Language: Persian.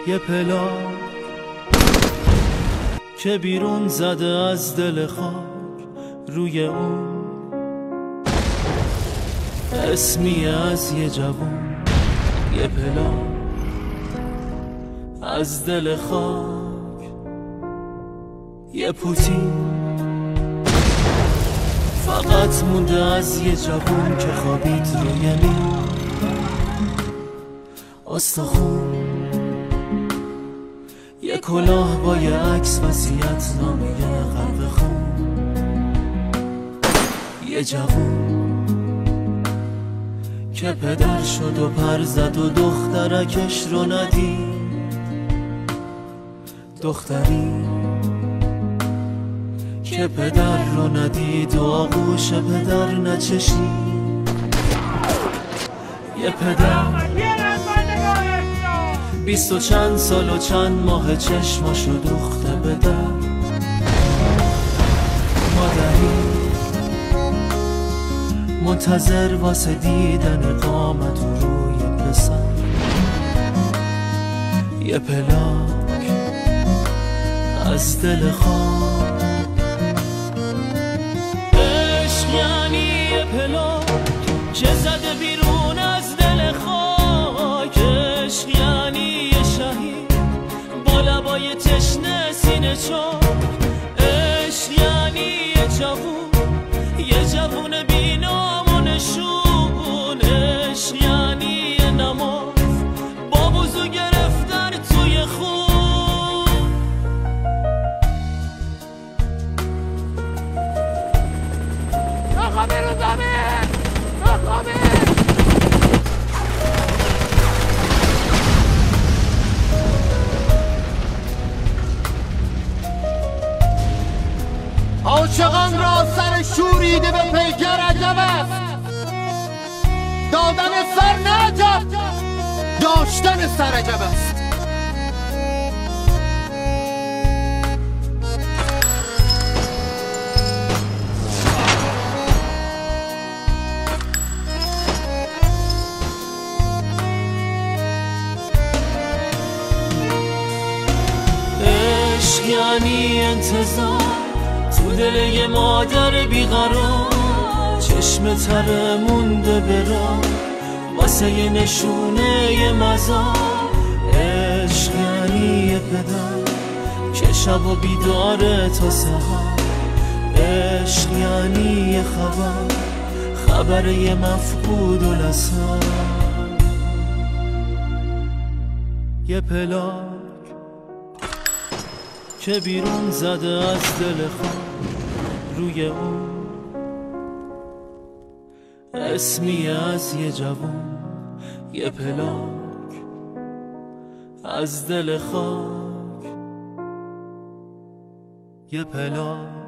یه پلاک که بیرون زده از دل خاک، روی اون اسمی از یه جوون. یه پلاک از دل خاک، یه پوتین فقط مونده از یه جوون که خوابید روی نیم استخون. یه کلاه با یه عکس وصیت نامه قلب خون. یه جوون که پدر شد و پر زد و دخترکش رو ندید. دختری که پدر رو ندید و آغوش پدر نچشید. یه پدر 20 و چند سال و چند ماه چشماشو دوخته به در. مادری منتظر واسه دیدن قامت و روی پسر. یه پلاک از دل خاک. عشق یعنی یه پلاک که زده بیرون از دل خاک. عشق یعنی یه شهید با لبای تشنه سینه چاک. عشق یعنی یه جوون، یه جوون بی نام و نشون. عشق یعنی یه نماز با وضو گرفتن توی خون. نخوابه رو زمین، نخوابه. عاشقان را سر شوریده به پیکر عجب است. دادن سر نه عجب، داشتن سر عجب است. عشق یعنی انتظار تو دل یه مادر بیقرار. چشم تره مونده برا واسه یه نشونه یه مزار. عشق یعنی یه پدر که شب و بیداره تا سحر. عشق یعنی یه خبر یه مفقود و لسر. یه پلاک که بیرون زده از دل خاک، روی اون اسمی از یه جوون. یه پلاک از دل خاک. یه پلاک